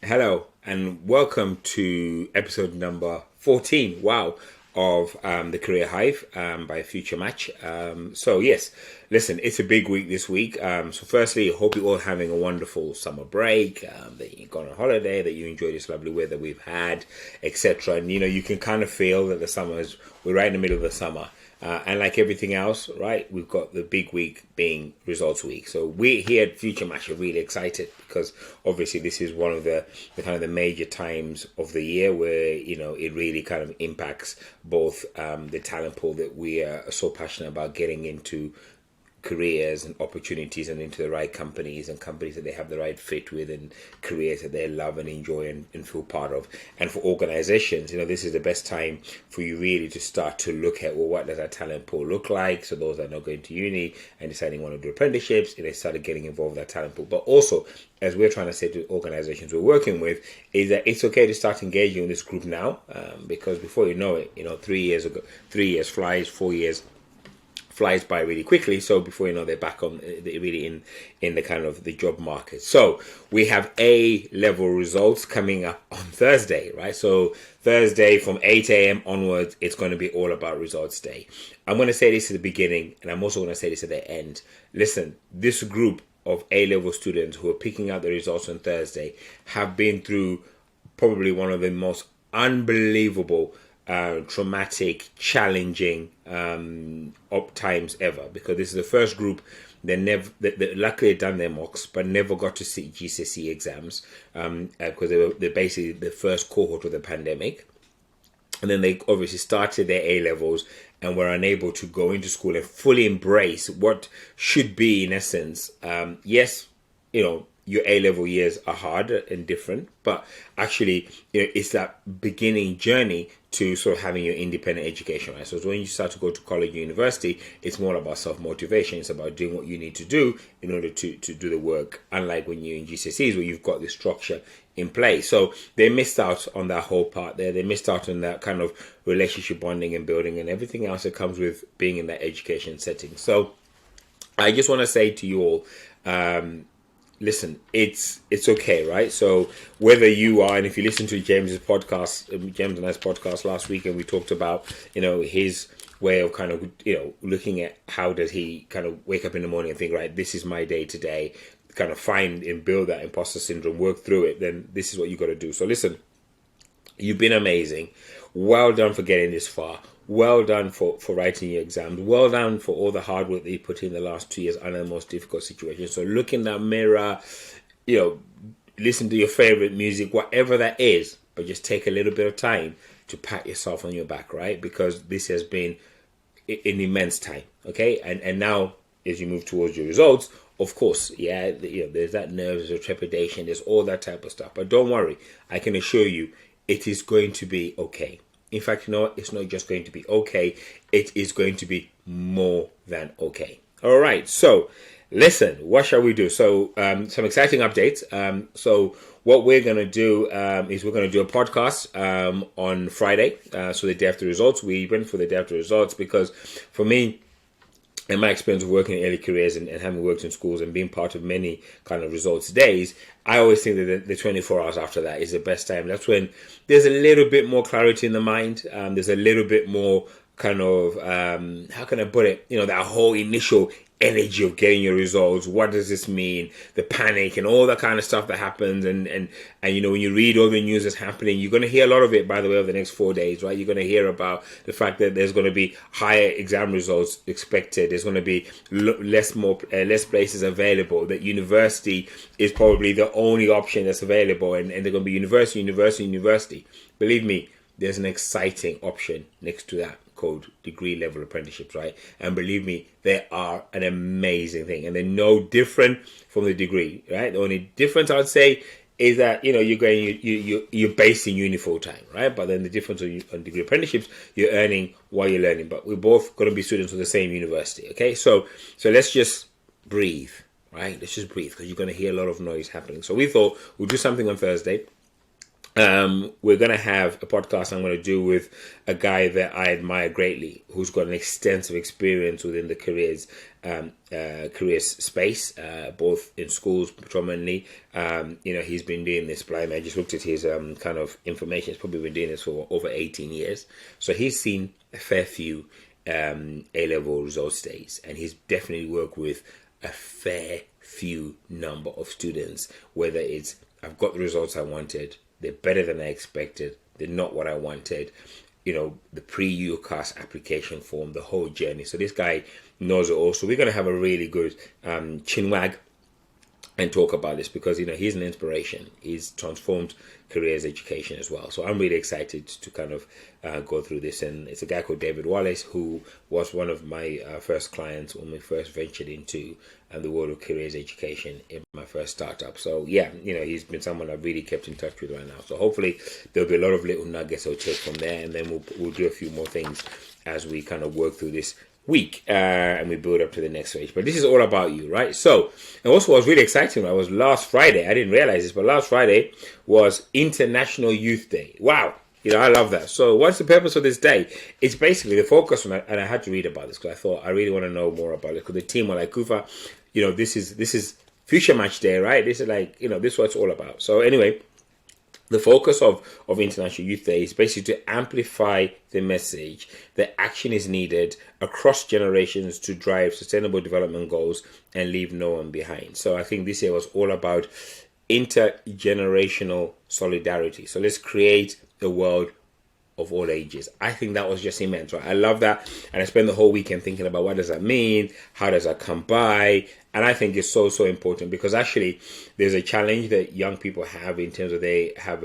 Hello and welcome to episode number 14. Wow. Of the Career Hive by Future Match. Yes, listen, it's a big week this week. So firstly, I hope you're all having a wonderful summer break, that you've gone on holiday, that you enjoy this lovely weather we've had, etc. And you can kind of feel that we're right in the middle of the summer. And like everything else, right, we've got the big week being results week. So we here at Future Match are really excited because obviously this is one of the kind of the major times of the year where, it really kind of impacts both the talent pool that we are so passionate about getting into careers and opportunities and into the right companies and companies that they have the right fit with and careers that they love and enjoy and feel part of. And for organizations, this is the best time for you really to start to look at, well, what does our talent pool look like? So those that are not going to uni and deciding want to do apprenticeships, they started getting involved in that talent pool. But also, as we're trying to say to organizations we're working with, is that it's okay to start engaging in this group now, because before you know it, 3 years ago, 3 years flies, 4 years flies by really quickly. So before you know, they're back on really in the kind of the job market. So we have A-level results coming up on Thursday, right? So Thursday from 8 a.m. onwards, it's going to be all about results day. I'm going to say this at the beginning, and I'm also going to say this at the end. Listen, this group of A-level students who are picking out the results on Thursday have been through probably one of the most unbelievable traumatic, challenging up times ever, because this is the first group they luckily done their mocks but never got to see GCSE exams because they're basically the first cohort of the pandemic, and then they obviously started their A levels and were unable to go into school and fully embrace what should be, in essence, yes, your A-level years are hard and different, but actually, it's that beginning journey to sort of having your independent education, right? So when you start to go to college or university, it's more about self-motivation. It's about doing what you need to do in order to do the work, unlike when you're in GCSEs where you've got this structure in place. So they missed out on that whole part there. They missed out on that kind of relationship bonding and building and everything else that comes with being in that education setting. So I just want to say to you all, listen, it's okay, right? So whether you are, and if you listen to James and I's podcast last week, and we talked about, his way of kind of, looking at how does he kind of wake up in the morning and think, right, this is my day today, kind of find and build that imposter syndrome, work through it, then this is what you got to do. So listen, you've been amazing. Well done for getting this far. Well done for writing your exams. Well done for all the hard work that you put in the last 2 years under the most difficult situation. So look in that mirror, listen to your favorite music, whatever that is, but just take a little bit of time to pat yourself on your back, right? Because this has been an immense time, okay? And now, as you move towards your results, of course, there's that nerves, there's trepidation, there's all that type of stuff. But don't worry, I can assure you, it is going to be okay. In fact, it's not just going to be okay. It is going to be more than okay. All right. So, listen, what shall we do? So, some exciting updates. So, what we're going to do is we're going to do a podcast on Friday. So, the day after results. We went for the day after results because for me, in my experience of working in early careers and having worked in schools and being part of many kind of results days, I always think that the 24 hours after that is the best time. That's when there's a little bit more clarity in the mind. There's a little bit more kind of, how can I put it? That whole initial energy of getting your results. What does this mean? The panic and all that kind of stuff that happens. And when you read all the news that's happening, you're going to hear a lot of it, by the way, over the next 4 days, right? You're going to hear about the fact that there's going to be higher exam results expected. There's going to be less places available. That university is probably the only option that's available. And they're going to be university. Believe me, there's an exciting option next to that called degree level apprenticeships, right? And believe me, they are an amazing thing, and they're no different from the degree, right? The only difference I would say is that you're based in uni full time, right? But then the difference on degree apprenticeships, you're earning while you're learning. But we're both going to be students of the same university, okay? So let's just breathe, right? Let's just breathe because you're going to hear a lot of noise happening. So we thought we'll do something on Thursday. We're going to have a podcast I'm going to do with a guy that I admire greatly, who's got an extensive experience within the careers space, both in schools predominantly. He's been doing this. I just looked at his kind of information. He's probably been doing this for over 18 years. So he's seen a fair few A-level results days, and he's definitely worked with a fair few number of students, whether it's I've got the results I wanted, they're better than I expected, they're not what I wanted, the pre-UCAS application form, the whole journey. So this guy knows it all. So we're going to have a really good chinwag and talk about this, because he's an inspiration. He's transformed careers education as well. So I'm really excited to kind of go through this. And it's a guy called David Wallace, who was one of my first clients when we first ventured into the world of careers education in my first startup. So yeah, he's been someone I've really kept in touch with right now. So hopefully there'll be a lot of little nuggets I'll take from there, and then we'll do a few more things as we kind of work through this week and we build up to the next stage. But this is all about you, right? So, and also what was really exciting was last Friday, I didn't realize this, but last Friday was International Youth Day. Wow. I love that. So what's the purpose of this day? It's basically the focus on it, and I had to read about this because I thought I really want to know more about it, because the team were like, Kufa, this is Future Match Day, right? This is like, this is what it's all about. So anyway, the focus of International Youth Day is basically to amplify the message that action is needed across generations to drive sustainable development goals and leave no one behind. So I think this year was all about intergenerational solidarity. So let's create a world of all ages. I think that was just immense, right? I love that. And I spent the whole weekend thinking about what does that mean? How does that come by? And I think it's so important, because actually there's a challenge that young people have in terms of they have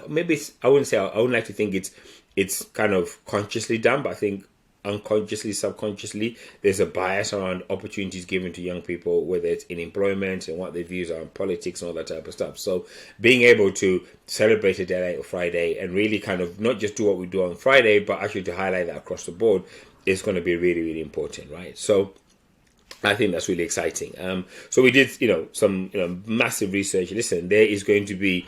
maybe I wouldn't like to think it's kind of consciously done, but I think unconsciously, subconsciously, there's a bias around opportunities given to young people, whether it's in employment and what their views are on politics and all that type of stuff. So being able to celebrate a day like Friday and really kind of not just do what we do on Friday, but actually to highlight that across the board is going to be really, really important, right? So I think that's really exciting. So we did, some massive research. Listen, there is going to be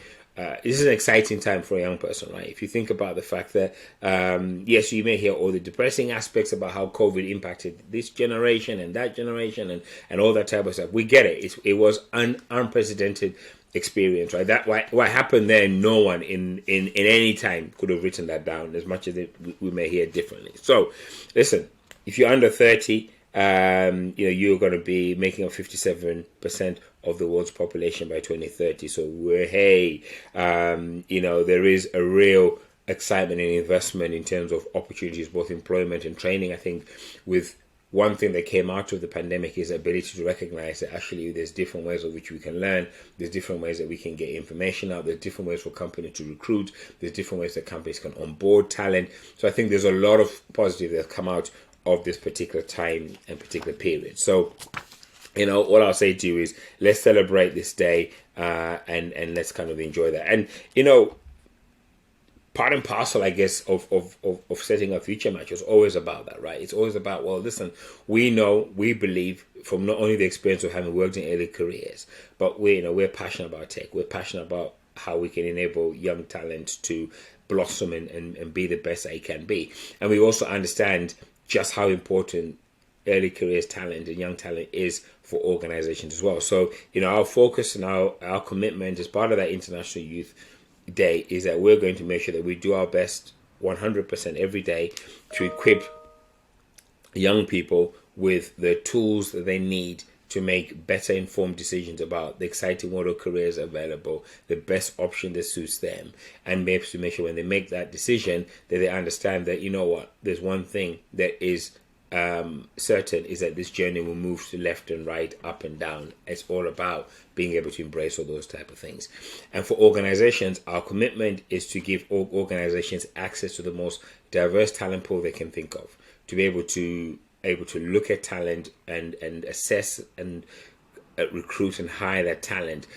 this is an exciting time for a young person, right? If you think about the fact that, yes, you may hear all the depressing aspects about how COVID impacted this generation and that generation and all that type of stuff. We get it. It was an unprecedented experience, right? That what happened there, no one in any time could have written that down, as much as we may hear differently. So, listen, if you're under 30, you're going to be making up 57% of the world's population by 2030. So there is a real excitement and investment in terms of opportunities, both employment and training. I think with one thing that came out of the pandemic is the ability to recognize that actually there's different ways of which we can learn. There's different ways that we can get information out. There's different ways for companies to recruit. There's different ways that companies can onboard talent. So I think there's a lot of positive that come out of this particular time and particular period. So, what I'll say to you is let's celebrate this day and let's kind of enjoy that. And, part and parcel, I guess, of setting a future match is always about that, right? It's always about, well, listen, we believe from not only the experience of having worked in early careers, but we're passionate about tech. We're passionate about how we can enable young talent to blossom and be the best they can be. And we also understand just how important early careers talent and young talent is for organizations as well. So, our focus and our commitment as part of that International Youth Day is that we're going to make sure that we do our best 100% every day to equip young people with the tools that they need to make better informed decisions about the exciting world of careers available, the best option that suits them, and maybe to make sure when they make that decision that they understand that, there's one thing that is certain, is that this journey will move to left and right, up and down. It's all about being able to embrace all those type of things. And for organizations, our commitment is to give organizations access to the most diverse talent pool they can think of, to be able to look at talent and assess and recruit and hire that talent,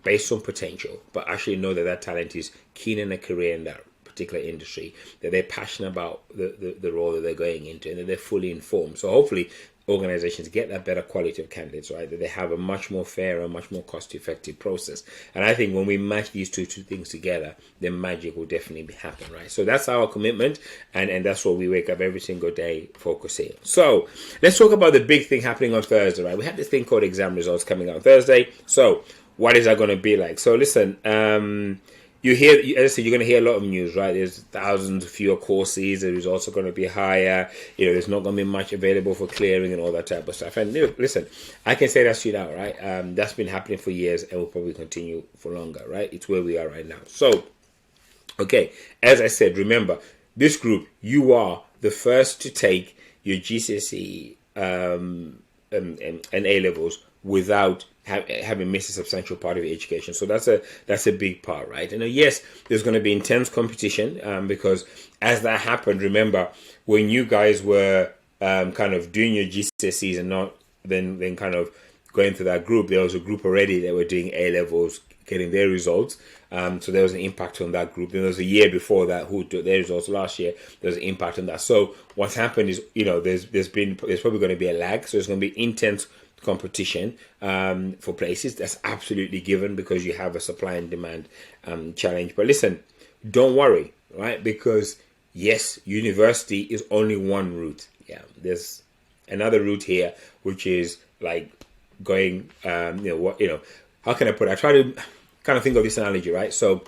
based on potential, but actually know that talent is keen in a career in that particular industry, that they're passionate about the role that they're going into, and that they're fully informed. So hopefully organizations get that better quality of candidates, right? That they have a much more fair and much more cost-effective process. And I think when we match these two things together, then magic will definitely happen, right? So that's our commitment, and that's what we wake up every single day focusing. So let's talk about the big thing happening on Thursday, right? We have this thing called exam results coming out on Thursday. So what is that going to be like? So listen, you hear, as I said, you're going to hear a lot of news, right? There's thousands of fewer courses. The results are going to be higher. There's not going to be much available for clearing and all that type of stuff. And listen, I can say that to you now, right? That's been happening for years and will probably continue for longer, right? It's where we are right now. So, okay, as I said, remember, this group, you are the first to take your GCSE and A-levels without having missed a substantial part of your education. So that's a big part, right? And yes, there's going to be intense competition because as that happened, remember when you guys were kind of doing your GCSEs and not then kind of going through that group, there was a group already that were doing A levels, getting their results. So there was an impact on that group. Then there was a year before that who took their results last year. There was an impact on that. So what's happened is, there's probably going to be a lag. So there's going to be intense competition for places. That's absolutely given because you have a supply and demand challenge. But listen, don't worry, right? Because yes, university is only one route. Yeah, there's another route here, which is like going, how can I put it? I try to kind of think of this analogy, right? So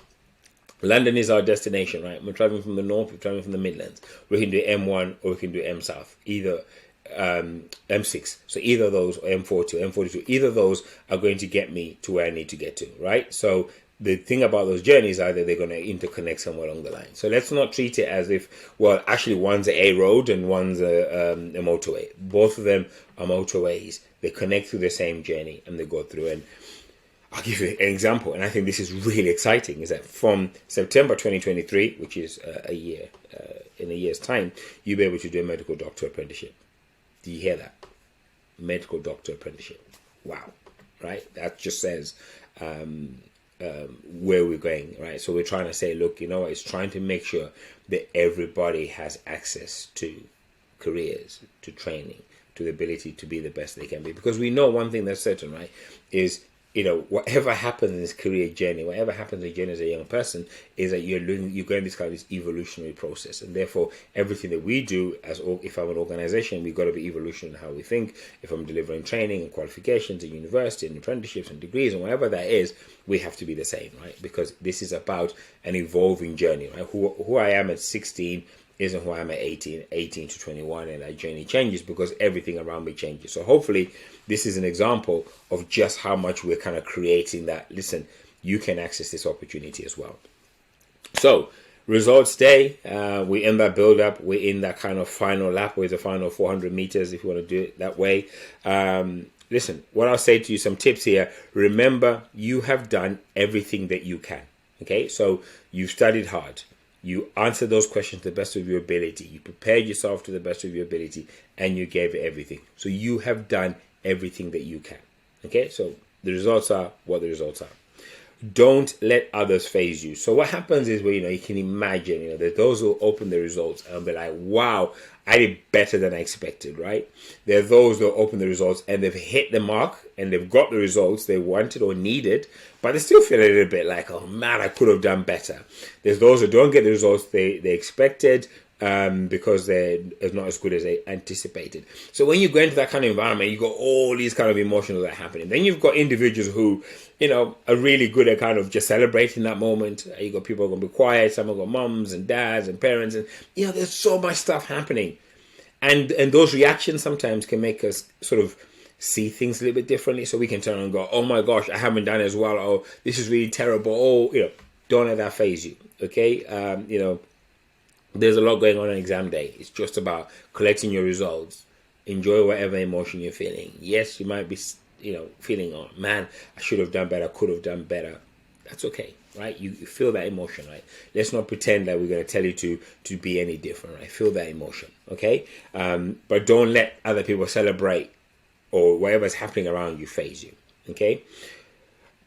London is our destination, right? We're traveling from the north, we're traveling from the Midlands. We can do M1 or we can do M South, either M6. So either of those, or M40 or M42, either of those are going to get me to where I need to get to, right? So the thing about those journeys are that they're going to interconnect somewhere along the line. So let's not treat it as if, well, actually one's a road and one's a motorway. Both of them are motorways. They connect through the same journey and they go through. And I'll give you an example, and I think this is really exciting, is that from September 2023, which is in a year's time, you'll be able to do a medical doctor apprenticeship. Do you hear that? Medical doctor apprenticeship. Wow. Right? That just says where we're going, right? So we're trying to say, look, it's trying to make sure that everybody has access to careers, to training, to the ability to be the best they can be. Because we know one thing that's certain, right, is whatever happens in this career journey, whatever happens in the journey as a young person, is that you're going this kind of this evolutionary process, and therefore everything that we do if I'm an organization, we've got to be evolutionary in how we think. If I'm delivering training and qualifications at university and apprenticeships and degrees and whatever that is, we have to be the same, right? Because this is about an evolving journey, right? Who I am at 16 isn't who I am at 18 to 21, and that journey changes because everything around me changes. So hopefully this is an example of just how much we're kind of creating that, listen, you can access this opportunity as well. So results day, we're in that build up, we're in that kind of final lap, where the final 400 meters, if you want to do it that way. Listen, what I'll say to you, some tips here. Remember, you have done everything that you can. Okay, so you've studied hard. You answered those questions to the best of your ability. You prepared yourself to the best of your ability, and you gave it everything. So you have done everything that you can. Okay, so the results are what the results are. Don't let others phase you. So what happens is, you can imagine, that those who open the results and be like, wow, I did better than I expected, right? There are those who open the results and they've hit the mark and they've got the results they wanted or needed, but they still feel a little bit like, oh man, I could have done better. There's those who don't get the results they expected, because they're not as good as they anticipated. So when you go into that kind of environment, you got all these kind of emotions that are happening. Then you've got individuals who, are really good at kind of just celebrating that moment. You got people who are going to be quiet. Some have got mums and dads and parents, and there's so much stuff happening, and those reactions sometimes can make us sort of see things a little bit differently. So we can turn and go, oh my gosh, I haven't done as well. Oh, this is really terrible. Oh, don't let that phase you. Okay, there's a lot going on exam day. It's just about collecting your results. Enjoy whatever emotion you're feeling. Yes, you might be, feeling, oh man, I should have done better, could have done better. That's okay, right? You feel that emotion, right? Let's not pretend that we're going to tell you to be any different, right? Feel that emotion, okay? But don't let other people celebrate or whatever's happening around you phase you, okay?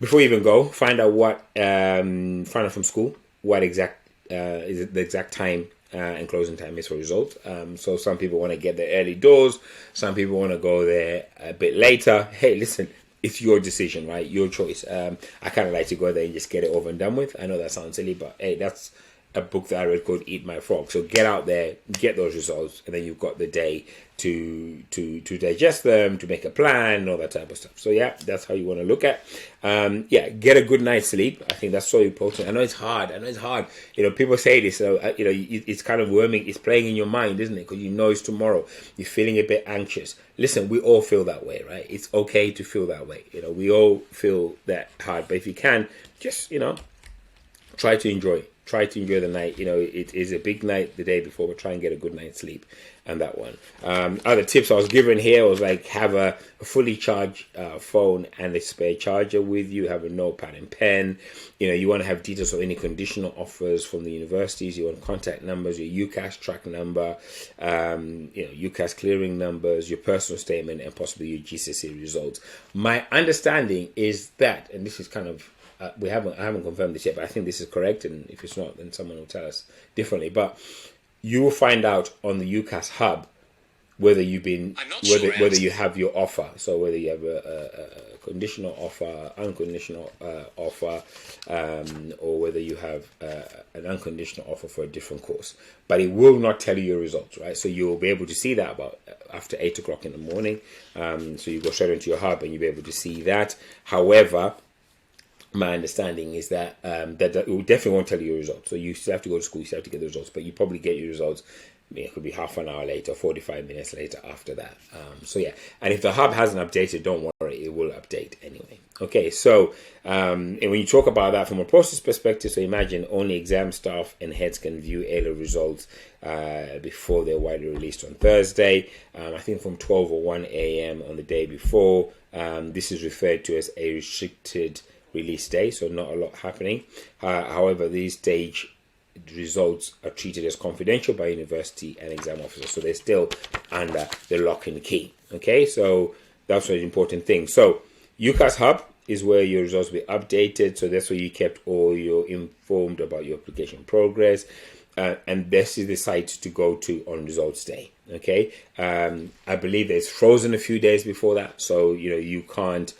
Before you even go, find out from school what exact is the exact time and closing time is for results. So some people want to get there early doors. Some people want to go there a bit later. Hey, listen, it's your decision, right? Your choice. I kind of like to go there and just get it over and done with. I know that sounds silly, but hey, that's a book that I read called Eat My Frog. So get out there, get those results, and then you've got the day to digest them, to make a plan, and all that type of stuff. So yeah, that's how you want to look at. Get a good night's sleep. I think that's so important. I know it's hard. People say this. So it's kind of worming. It's playing in your mind, isn't it? Because you know it's tomorrow. You're feeling a bit anxious. Listen, we all feel that way, right? It's okay to feel that way. We all feel that hard. But if you can, just try to enjoy. Try to enjoy the night. It is a big night the day before, but try and get a good night's sleep. And that one. Other tips I was given here was like have a fully charged phone and a spare charger with you. Have a notepad and pen. You want to have details of any conditional offers from the universities. You want contact numbers, your UCAS track number, UCAS clearing numbers, your personal statement, and possibly your GCSE results. My understanding is that, and this is kind of I haven't confirmed this yet, but I think this is correct. And if it's not, then someone will tell us differently. But you will find out on the UCAS hub whether you've been whether you have your offer. So whether you have a conditional offer, unconditional offer, or whether you have an unconditional offer for a different course. But it will not tell you your results, right? So you'll be able to see that about after 8 o'clock in the morning. So you go straight into your hub and you'll be able to see that. However, my understanding is that that it definitely won't tell you your results. So you still have to go to school, you still have to get the results, but you probably get your results. It could be half an hour later, 45 minutes later after that. And if the hub hasn't updated, don't worry, it will update anyway. Okay, so and when you talk about that from a process perspective, so imagine only exam staff and heads can view A-level results before they're widely released on Thursday. I think from 12 or 1 a.m. on the day before. This is referred to as a restricted release day, so not a lot happening. However, these stage results are treated as confidential by university and exam officers, so they're still under the lock and key. Okay, so that's an important thing. So UCAS Hub is where your results will be updated, so that's where you kept all your informed about your application progress, and this is the site to go to on results day. Okay, I believe it's frozen a few days before that, so you can't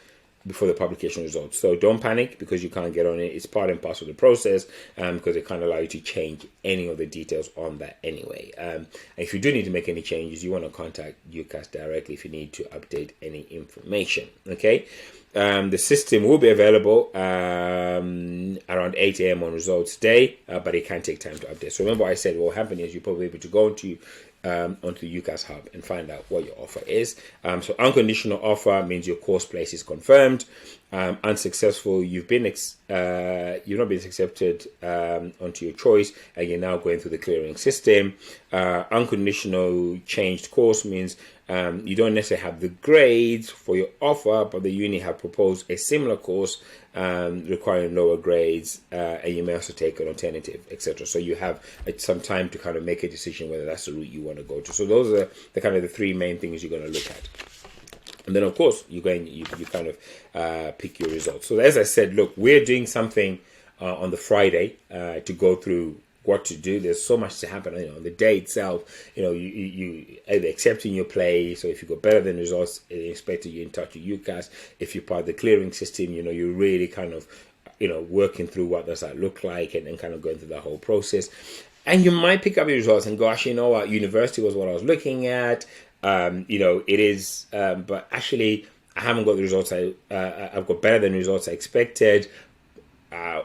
before the publication results. So don't panic because you can't get on it. It's part and parcel of the process because it can't allow you to change any of the details on that anyway. And if you do need to make any changes, you want to contact UCAS directly if you need to update any information. Okay. The system will be available around 8 a.m. on results day, but it can take time to update. So remember what I said, what will happen is you'll probably be able to go onto the UCAS Hub and find out what your offer is. So unconditional offer means your course place is confirmed. Unsuccessful, you've not been accepted onto your choice, and you're now going through the clearing system. Unconditional changed course means you don't necessarily have the grades for your offer, but the uni have proposed a similar course requiring lower grades, and you may also take an alternative, etc. So you have some time to kind of make a decision whether that's the route you want to go to. So those are the kind of the three main things you're going to look at. And then, of course, you kind of pick your results. So as I said, look, we're doing something on the Friday to go through what to do. There's so much to happen. On the day itself, you either accepting your play. So if you got better than results, they expect you in touch with UCAS. If you're part of the clearing system, you're really kind of, working through what does that look like and kind of going through that whole process. And you might pick up your results and go, actually, you know what, university was what I was looking at. It is, but actually I haven't got the results. I've got better than results I expected,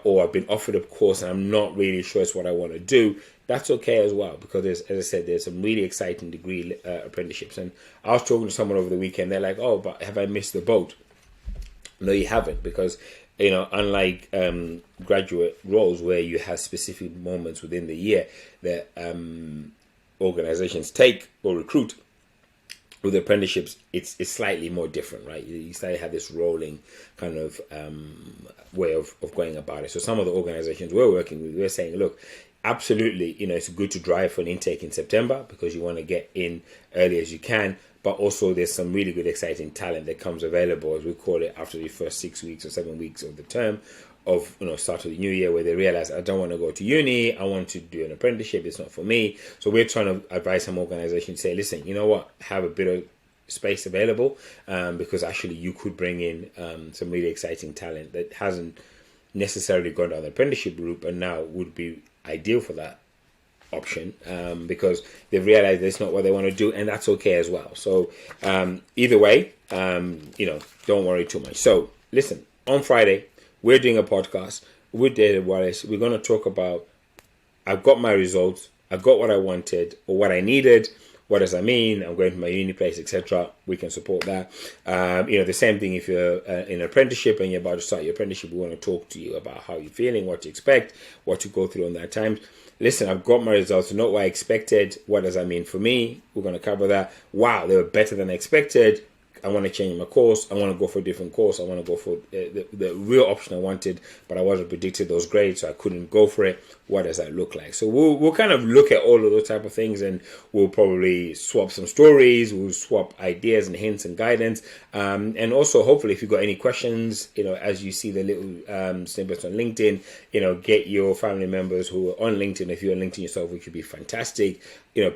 or I've been offered a course and I'm not really sure it's what I want to do. That's okay as well, because as I said, there's some really exciting degree apprenticeships. And I was talking to someone over the weekend. They're like, "Oh, but have I missed the boat?" No, you haven't, because unlike graduate roles where you have specific moments within the year that organizations take or recruit, with apprenticeships, it's slightly more different, right? You slightly have this rolling kind of way of going about it. So some of the organizations we're working with, we're saying, look, absolutely, it's good to drive for an intake in September because you want to get in early as you can. but also there's some really good, exciting talent that comes available, as we call it, after the first 6 weeks or 7 weeks of the term of, start of the new year, where they realize, I don't want to go to uni, I want to do an apprenticeship, it's not for me. So we're trying to advise some organizations, say, listen, you know what, have a bit of space available, because actually you could bring in some really exciting talent that hasn't necessarily gone down the apprenticeship route, but now would be ideal for that option, because they've realized that's not what they want to do, and that's okay as well. So either way, don't worry too much. So listen, on Friday we're doing a podcast with David Wallace. We're going to talk about, I've got my results, I got what I wanted or what I needed. What does that mean? I'm going to my uni place, etc. We can support that. The same thing if you're in an apprenticeship and you're about to start your apprenticeship. We want to talk to you about how you're feeling, what to expect, what to go through on that time. Listen, I've got my results, not what I expected. What does that mean for me? We're going to cover that. Wow, they were better than I expected. I want to change my course. I want to go for a different course. I want to go for the real option I wanted, but I wasn't predicted those grades, so I couldn't go for it. What does that look like? So we'll kind of look at all of those type of things, and we'll probably swap some stories. We'll swap ideas and hints and guidance. And also, hopefully, if you've got any questions, as you see the little snippets on LinkedIn, get your family members who are on LinkedIn. If you're on LinkedIn yourself, which would be fantastic,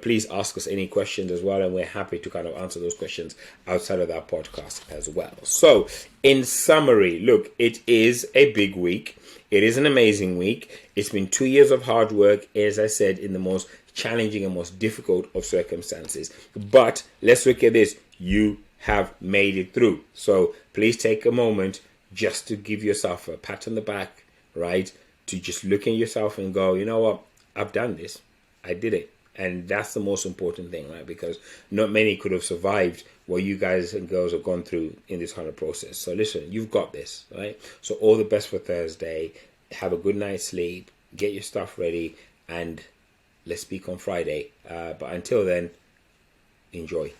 please ask us any questions as well, and we're happy to kind of answer those questions outside of that podcast as well. So, in summary, look, it is a big week. It is an amazing week. It's been 2 years of hard work, as I said, in the most challenging and most difficult of circumstances. But let's look at this. You have made it through. So please take a moment just to give yourself a pat on the back, right? To just look at yourself and go, you know what? I've done this. I did it. And that's the most important thing, right? Because not many could have survived what you guys and girls have gone through in this kind of process. So listen, you've got this, right? So all the best for Thursday. Have a good night's sleep. Get your stuff ready. And let's speak on Friday. But until then, enjoy.